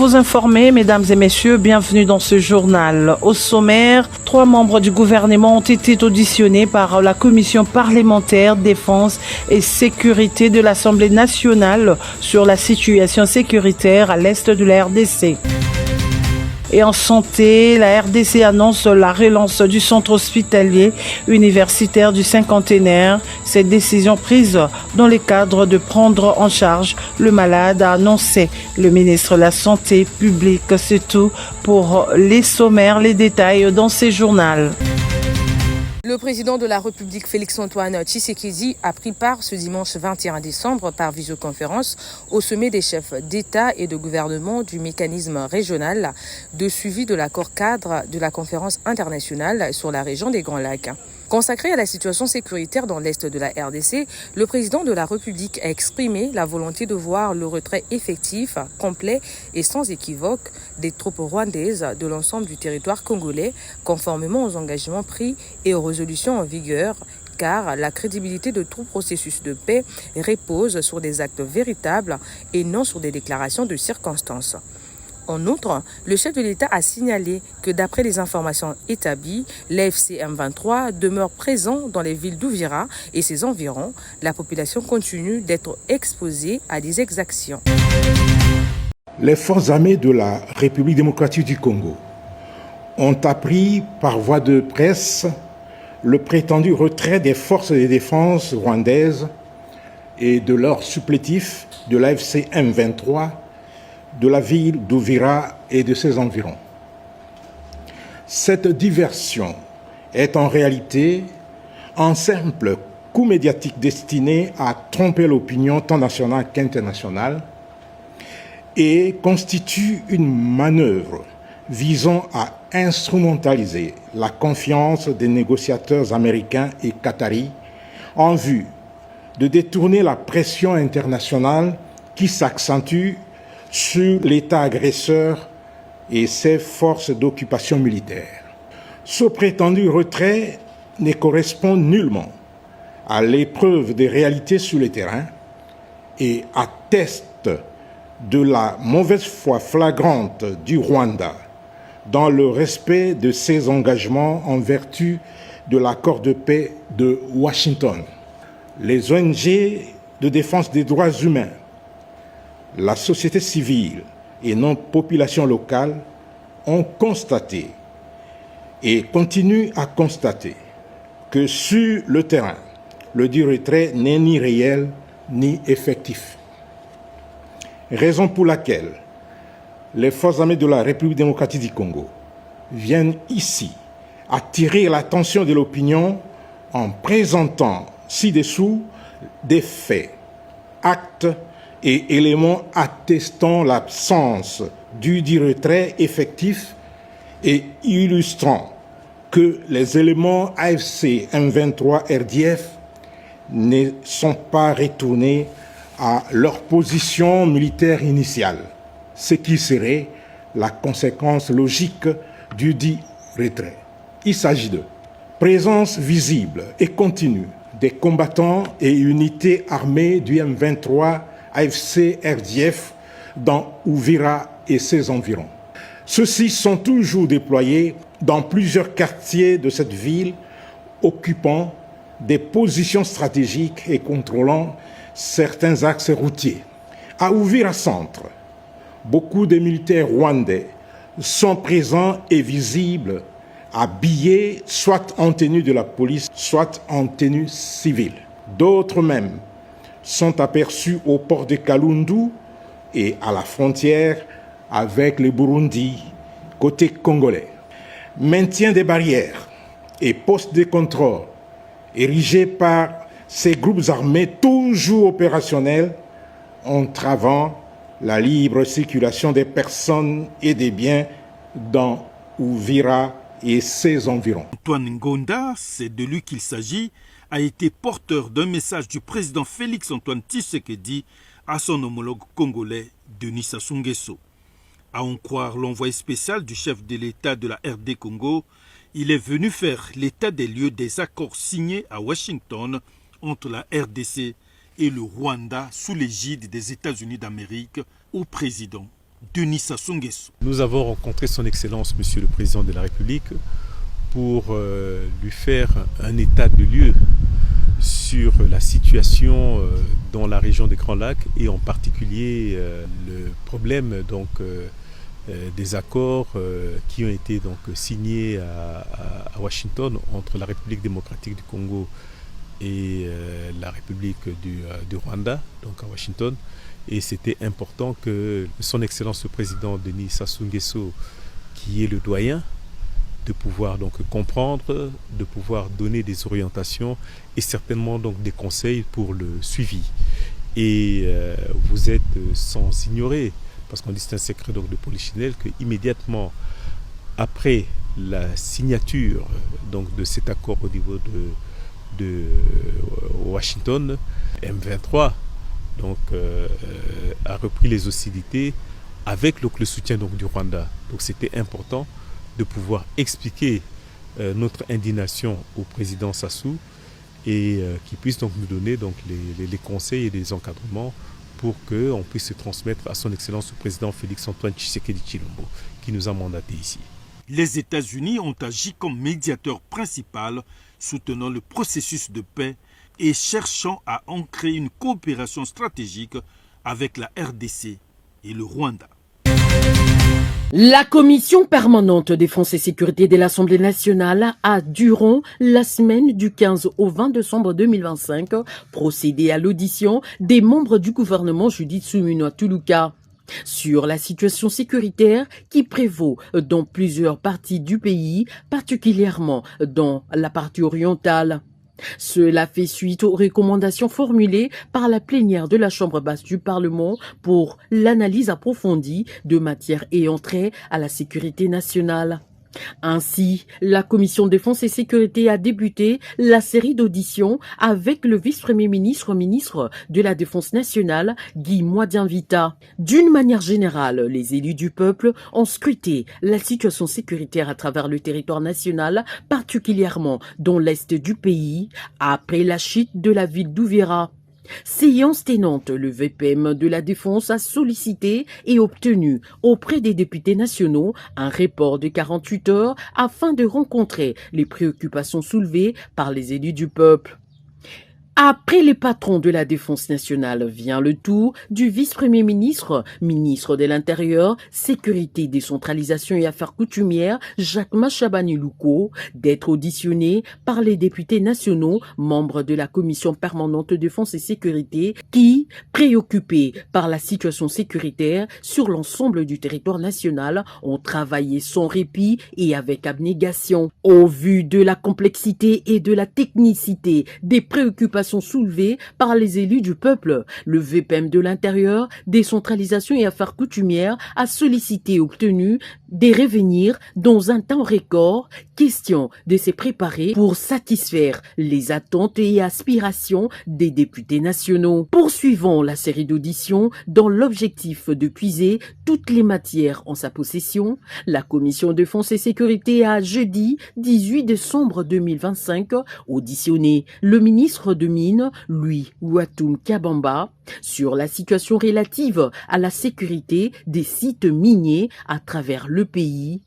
vous informer, mesdames et messieurs, bienvenue dans ce journal. Au sommaire, 3 membres du gouvernement ont été auditionnés par la commission parlementaire défense et sécurité de l'Assemblée nationale sur la situation sécuritaire à l'est de la RDC. Et en santé, la RDC annonce la relance du centre hospitalier universitaire du cinquantenaire. Cette décision prise dans le cadre de prendre en charge le malade, a annoncé le ministre de la Santé publique. C'est tout pour les sommaires, les détails dans ces journaux. Le président de la République, Félix-Antoine Tshisekedi, a pris part ce dimanche 21 décembre par visioconférence au sommet des chefs d'État et de gouvernement du mécanisme régional de suivi de l'accord cadre de la conférence internationale sur la région des Grands Lacs. Consacré à la situation sécuritaire dans l'est de la RDC, le président de la République a exprimé la volonté de voir le retrait effectif, complet et sans équivoque des troupes rwandaises de l'ensemble du territoire congolais, conformément aux engagements pris et aux résolutions en vigueur, car la crédibilité de tout processus de paix repose sur des actes véritables et non sur des déclarations de circonstances. En outre, le chef de l'État a signalé que d'après les informations établies, l'AFC M23 demeure présent dans les villes d'Uvira et ses environs. La population continue d'être exposée à des exactions. Les forces armées de la République démocratique du Congo ont appris par voie de presse le prétendu retrait des forces de défense rwandaises et de leurs supplétifs de l'AFC M23 de la ville d'Uvira et de ses environs. Cette diversion est en réalité un simple coup médiatique destiné à tromper l'opinion tant nationale qu'internationale et constitue une manœuvre visant à instrumentaliser la confiance des négociateurs américains et qataris en vue de détourner la pression internationale qui s'accentue sur l'État agresseur et ses forces d'occupation militaire. Ce prétendu retrait ne correspond nullement à l'épreuve des réalités sur le terrain et atteste de la mauvaise foi flagrante du Rwanda dans le respect de ses engagements en vertu de l'accord de paix de Washington. Les ONG de défense des droits humains, la société civile et nos populations locales ont constaté et continuent à constater que sur le terrain, le dit retrait n'est ni réel ni effectif. Raison pour laquelle les forces armées de la République démocratique du Congo viennent ici attirer l'attention de l'opinion en présentant ci-dessous des faits, actes et éléments attestant l'absence du dit retrait effectif et illustrant que les éléments AFC M23 RDF ne sont pas retournés à leur position militaire initiale, ce qui serait la conséquence logique du dit retrait. Il s'agit de présence visible et continue des combattants et unités armées du M23 AFC RDF dans Uvira et ses environs. Ceux-ci sont toujours déployés dans plusieurs quartiers de cette ville, occupant des positions stratégiques et contrôlant certains axes routiers. À Uvira Centre, beaucoup de militaires rwandais sont présents et visibles, habillés soit en tenue de la police, soit en tenue civile. D'autres même sont aperçus au port de Kalundu et à la frontière avec le Burundi, côté congolais. Maintien des barrières et postes de contrôle érigés par ces groupes armés toujours opérationnels, entravant la libre circulation des personnes et des biens dans Uvira et ses environs. Antoine Ngonda, c'est de lui qu'il s'agit, a été porteur d'un message du président Félix-Antoine Tshisekedi à son homologue congolais Denis Sassou Nguesso. À en croire l'envoyé spécial du chef de l'État de la RD Congo, il est venu faire l'état des lieux des accords signés à Washington entre la RDC et le Rwanda sous l'égide des États-Unis d'Amérique au président Denis Sassou Nguesso. Nous avons rencontré son Excellence, Monsieur le Président de la République, pour lui faire un état de lieu sur la situation dans la région des Grands Lacs et en particulier le problème des accords qui ont été signés à Washington entre la République démocratique du Congo et la République du Rwanda, donc à Washington. Et c'était important que son Excellence le Président Denis Sassou Nguesso, qui est le doyen, de pouvoir comprendre, de pouvoir donner des orientations et certainement des conseils pour le suivi. Et vous êtes sans ignorer, parce qu'on dit c'est un secret de polichinelle, qu'immédiatement après la signature de cet accord au niveau de Washington, M23 a repris les hostilités avec le soutien du Rwanda. Donc c'était important de pouvoir expliquer notre indignation au président Sassou et qu'il puisse nous donner les conseils et les encadrements pour qu'on puisse se transmettre à son Excellence le président Félix-Antoine Tshisekedi Tshilombo qui nous a mandaté ici. Les États-Unis ont agi comme médiateur principal, soutenant le processus de paix et cherchant à ancrer une coopération stratégique avec la RDC et le Rwanda. La commission permanente défense et sécurité de l'Assemblée nationale a, durant la semaine du 15 au 20 décembre 2025, procédé à l'audition des membres du gouvernement Judith Suminwa Tuluka sur la situation sécuritaire qui prévaut dans plusieurs parties du pays, particulièrement dans la partie orientale. Cela fait suite aux recommandations formulées par la plénière de la Chambre basse du Parlement pour l'analyse approfondie de matières ayant trait à la sécurité nationale. Ainsi, la commission défense et sécurité a débuté la série d'auditions avec le vice-premier ministre de la Défense nationale, Guy Mwadien-Vita. D'une manière générale, les élus du peuple ont scruté la situation sécuritaire à travers le territoire national, particulièrement dans l'est du pays, après la chute de la ville d'Uvira. Séance tenante, le VPM de la Défense a sollicité et obtenu auprès des députés nationaux un report de 48 heures afin de rencontrer les préoccupations soulevées par les élus du peuple. Après les patrons de la Défense nationale vient le tour du vice-premier ministre, ministre de l'Intérieur, Sécurité, Décentralisation et Affaires coutumières, Jacques Machabani-Louko, d'être auditionné par les députés nationaux, membres de la Commission permanente Défense et Sécurité, qui, préoccupés par la situation sécuritaire sur l'ensemble du territoire national, ont travaillé sans répit et avec abnégation. Au vu de la complexité et de la technicité des préoccupations soulevées par les élus du peuple, le VPM de l'Intérieur, Décentralisation et Affaires coutumières a sollicité et obtenu des revenir dans un temps record, question de se préparer pour satisfaire les attentes et aspirations des députés nationaux. Poursuivons la série d'auditions dans l'objectif de puiser toutes les matières en sa possession. La Commission défense et sécurité a jeudi 18 décembre 2025 auditionné le ministre de Mines, Louis Ouatoum Kabamba, sur la situation relative à la sécurité des sites miniers à travers le pays,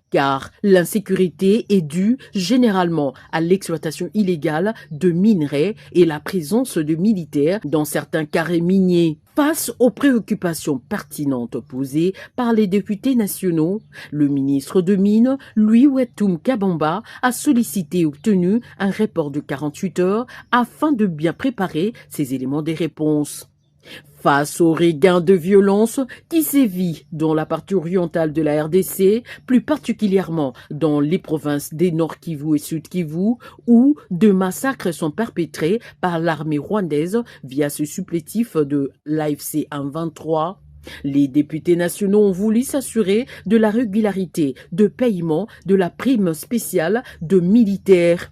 car l'insécurité est due généralement à l'exploitation illégale de minerais et la présence de militaires dans certains carrés miniers. Face aux préoccupations pertinentes posées par les députés nationaux, le ministre de Mines, Louis Ouatoum Kabamba, a sollicité et obtenu un report de 48 heures afin de bien préparer ces éléments des réponses. Face au regain de violence qui sévit dans la partie orientale de la RDC, plus particulièrement dans les provinces des Nord Kivu et Sud Kivu, où de massacres sont perpétrés par l'armée rwandaise via ce supplétif de l'AFC M23, les députés nationaux ont voulu s'assurer de la régularité de paiement de la prime spéciale de militaires.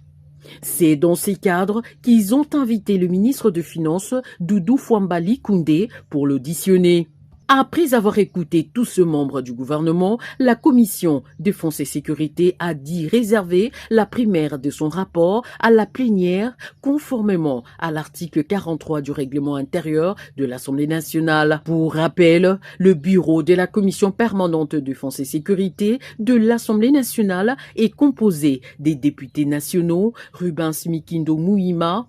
C'est dans ces cadres qu'ils ont invité le ministre de Finances, Doudou Fouambali Koundé, pour l'auditionner. Après avoir écouté tous ces membres du gouvernement, la commission Défense et Sécurité a dit réserver la primaire de son rapport à la plénière conformément à l'article 43 du règlement intérieur de l'Assemblée nationale. Pour rappel, le bureau de la commission permanente Défense et Sécurité de l'Assemblée nationale est composé des députés nationaux Rubens Mikindo Mouima,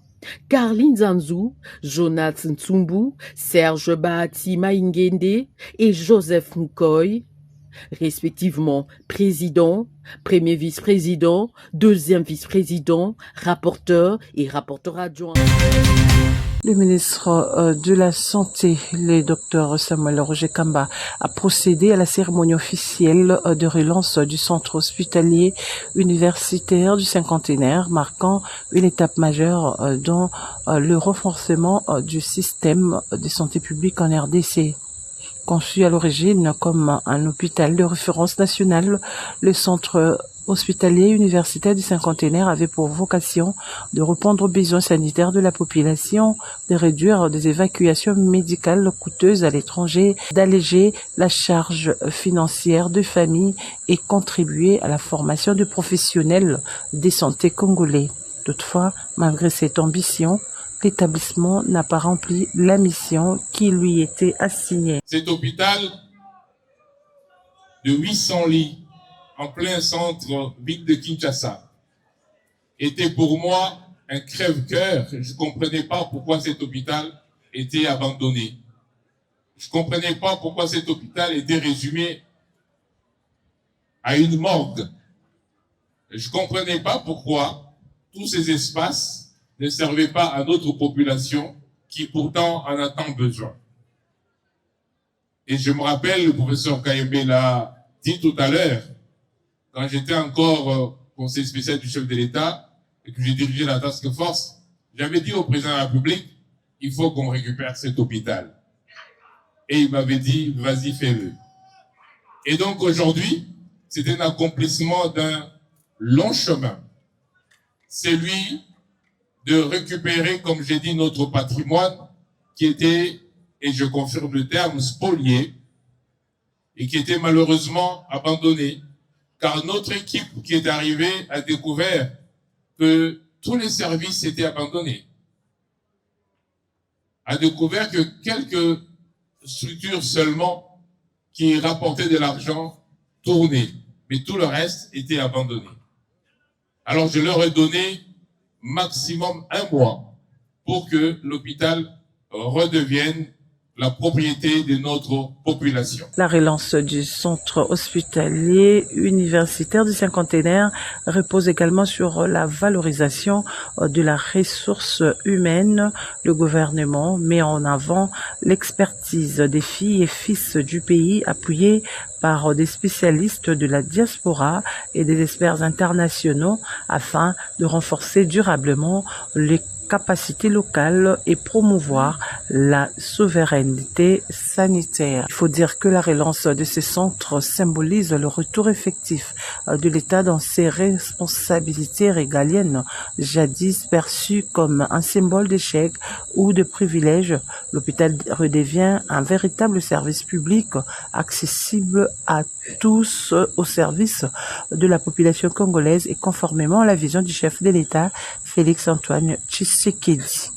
Carline Zanzou, Jonas Ntsumbu, Serge Bahati Maingende et Joseph Nkoy, respectivement président, premier vice-président, deuxième vice-président, rapporteur et rapporteur adjoint. Le ministre de la Santé, le docteur Samuel Roger Kamba, a procédé à la cérémonie officielle de relance du centre hospitalier universitaire du cinquantenaire, marquant une étape majeure dans le renforcement du système de santé publique en RDC. Conçu à l'origine comme un hôpital de référence nationale, le centre hospitalier universitaire du cinquantenaire avait pour vocation de répondre aux besoins sanitaires de la population, de réduire des évacuations médicales coûteuses à l'étranger, d'alléger la charge financière de familles et contribuer à la formation de professionnels de santé congolais. Toutefois, malgré cette ambition, l'établissement n'a pas rempli la mission qui lui était assignée. Cet hôpital de 800 lits en plein centre ville de Kinshasa était pour moi un crève-cœur. Je ne comprenais pas pourquoi cet hôpital était abandonné. Je ne comprenais pas pourquoi cet hôpital était résumé à une morgue. Je ne comprenais pas pourquoi tous ces espaces ne servaient pas à notre population qui pourtant en a tant besoin. Et je me rappelle, le professeur Kayembe l'a dit tout à l'heure, quand j'étais encore conseiller spécial du chef de l'État et que j'ai dirigé la task force, j'avais dit au président de la République, il faut qu'on récupère cet hôpital. Et il m'avait dit, vas-y, fais-le. Et donc aujourd'hui, c'est un accomplissement d'un long chemin. C'est lui de récupérer, comme j'ai dit, notre patrimoine qui était, et je confirme le terme, spolié et qui était malheureusement abandonné. Car notre équipe qui est arrivée a découvert que tous les services étaient abandonnés. A découvert que quelques structures seulement qui rapportaient de l'argent tournaient, mais tout le reste était abandonné. Alors je leur ai donné maximum 1 mois pour que l'hôpital redevienne la propriété de notre population. La relance du centre hospitalier universitaire du cinquantenaire repose également sur la valorisation de la ressource humaine. Le gouvernement met en avant l'expertise des filles et fils du pays appuyés par des spécialistes de la diaspora et des experts internationaux afin de renforcer durablement les capacités locales et promouvoir la souveraineté sanitaire. Il faut dire que la relance de ces centres symbolise le retour effectif de l'État dans ses responsabilités régaliennes, jadis perçues comme un symbole d'échec ou de privilège. L'hôpital redevient un véritable service public accessible à tous au service de la population congolaise et conformément à la vision du chef de l'État, Félix-Antoine Tshisekedi.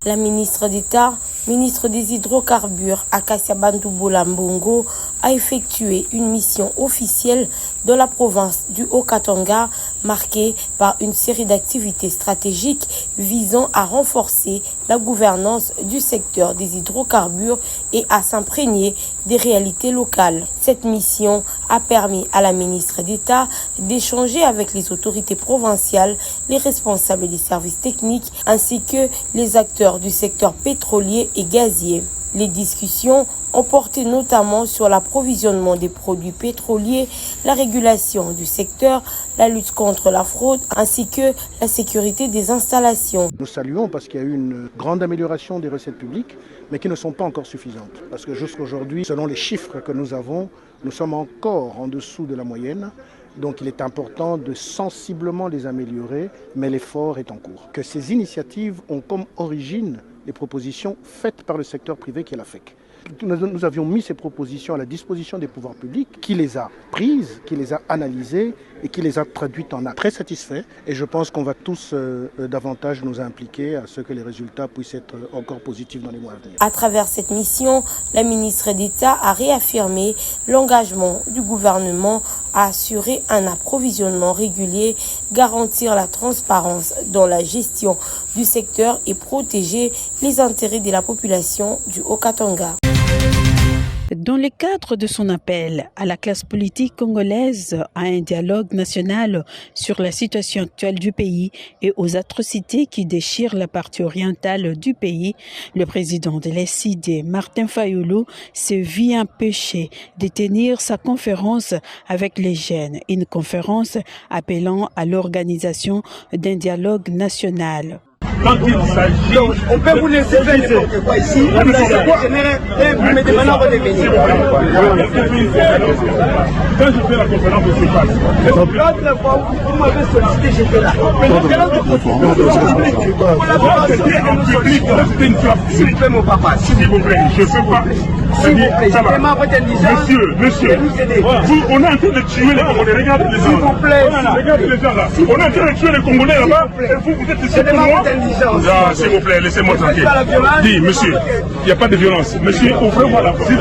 La ministre d'État, ministre des Hydrocarbures, Akasia Bandouboula Mbongo, a effectué une mission officielle dans la province du Haut-Katanga, marquée par une série d'activités stratégiques visant à renforcer la gouvernance du secteur des hydrocarbures et à s'imprégner des réalités locales. Cette mission a permis à la ministre d'État d'échanger avec les autorités provinciales, les responsables des services techniques ainsi que les acteurs du secteur pétrolier et gazier. Les discussions ont porté notamment sur l'approvisionnement des produits pétroliers, la régulation du secteur, la lutte contre la fraude ainsi que la sécurité des installations. Nous saluons parce qu'il y a eu une grande amélioration des recettes publiques, mais qui ne sont pas encore suffisantes. Parce que jusqu'à aujourd'hui, selon les chiffres que nous avons, nous sommes encore en dessous de la moyenne. Donc il est important de sensiblement les améliorer, mais l'effort est en cours. Que ces initiatives ont comme origine les propositions faites par le secteur privé qui est la FEC. Nous avions mis ces propositions à la disposition des pouvoirs publics, qui les a prises, qui les a analysées et qui les a traduites en actes. Très satisfait, et je pense qu'on va tous davantage nous impliquer à ce que les résultats puissent être encore positifs dans les mois à venir. À travers cette mission, la ministre d'État a réaffirmé l'engagement du gouvernement à assurer un approvisionnement régulier, garantir la transparence dans la gestion du secteur et protéger les intérêts de la population du Haut-Katanga. Dans le cadre de son appel à la classe politique congolaise à un dialogue national sur la situation actuelle du pays et aux atrocités qui déchirent la partie orientale du pays, le président de l'SID, Martin Fayulu, s'est vu empêché de tenir sa conférence avec les jeunes, une conférence appelant à l'organisation d'un dialogue national. Quand il s'agit... On peut vous laisser faire n'importe quoi ici. Vous me demandez de venir. Quand je fais la conférence de ce passe, l'autre fois, vous m'avez sollicité, j'étais là. Mais quelle autre s'il vous plaît, mon papa. S'il vous plaît, je ne sais pas. S'il vous plaît, vraiment votre intelligence. Monsieur, on est en train de tuer les Congolais. Regardez les gens. S'il vous plaît. Regardez les gens là. On est en train de tuer les Congolais là-bas. Et vous êtes ici pour moi. S'il vous plaît, laissez-moi tranquille. Dis, monsieur, il n'y a pas de violence. Monsieur, ouvrez-moi la porte.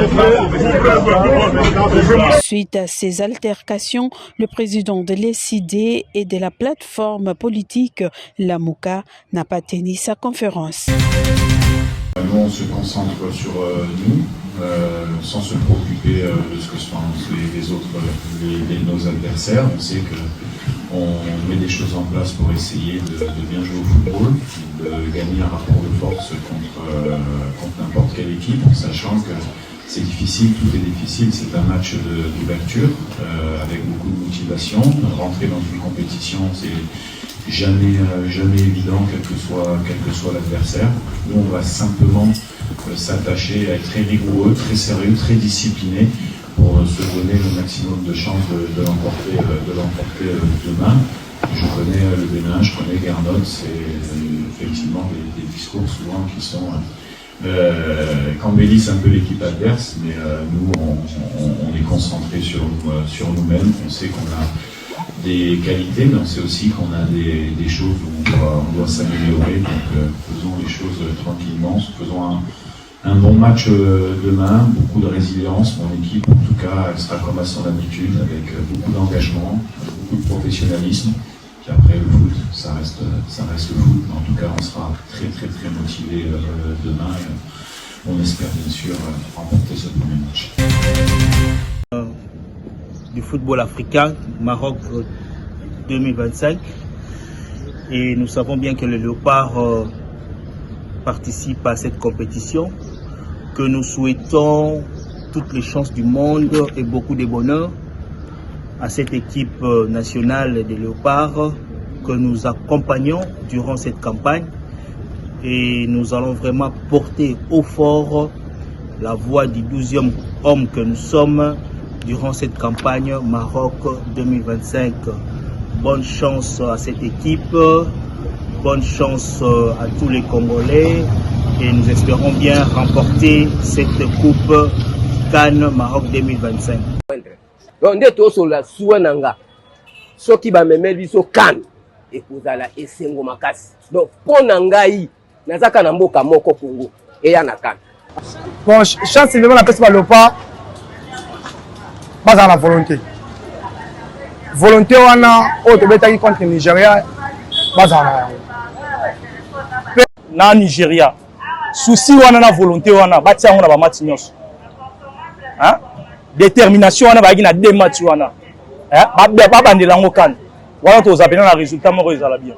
Suite à ces altercations, le président de l'SID et de la plateforme politique Lamuka n'a pas tenu sa conférence. Nous, on se concentre sur nous, sans se préoccuper de ce que pensent les autres, nos adversaires. On sait qu'on met des choses en place pour essayer de bien jouer au football, de gagner un rapport de force contre n'importe quelle équipe, sachant que c'est difficile, tout est difficile, c'est un match d'ouverture, avec beaucoup de motivation. Rentrer dans une compétition, c'est jamais évident, quel que soit l'adversaire. Nous, on va simplement s'attacher à être très rigoureux, très sérieux, très discipliné pour se donner le maximum de chances de l'emporter demain. Je connais le Bénin, je connais Gernot, c'est effectivement des discours souvent qui sont qu'embellissent un peu l'équipe adverse, mais nous, on est concentré sur nous-mêmes. On sait qu'on a des qualités, mais on sait aussi qu'on a des choses où on doit s'améliorer. Donc faisons les choses tranquillement, faisons un bon match demain, beaucoup de résilience. Mon équipe, en tout cas, elle sera comme à son habitude, avec beaucoup d'engagement, beaucoup de professionnalisme. Puis après, le foot, ça reste le foot. Mais en tout cas, on sera très motivé demain. Et on espère bien sûr remporter ce premier match. Du football africain, Maroc 2025. Et nous savons bien que le Léopard participe à cette compétition, que nous souhaitons toutes les chances du monde et beaucoup de bonheur à cette équipe nationale des Léopards que nous accompagnons durant cette campagne. Et nous allons vraiment porter haut fort la voix du 12e homme que nous sommes durant cette campagne Maroc 2025. Bonne chance à cette équipe, bonne chance à tous les Congolais et nous espérons bien remporter cette coupe CAN Maroc 2025. Donc, nde to la souenanga, soki ba memeli so CAN et kozala esengo makasi. Donc, pona ngai nazaka na mboka moko Congo et ya na CAN. Bon, chance c'est vraiment la peste par le pas. Pas dans la volonté. Volonté wana o to betaki contre Nigeria pas dans na Nigeria. Souci wana na volonté wana batia wana ba match nyos. Hein? Détermination wana ba gina 2 matchs wana. Hein? Ba bandela ngo CAN. Wana to zapena na résultat moko ezala bien.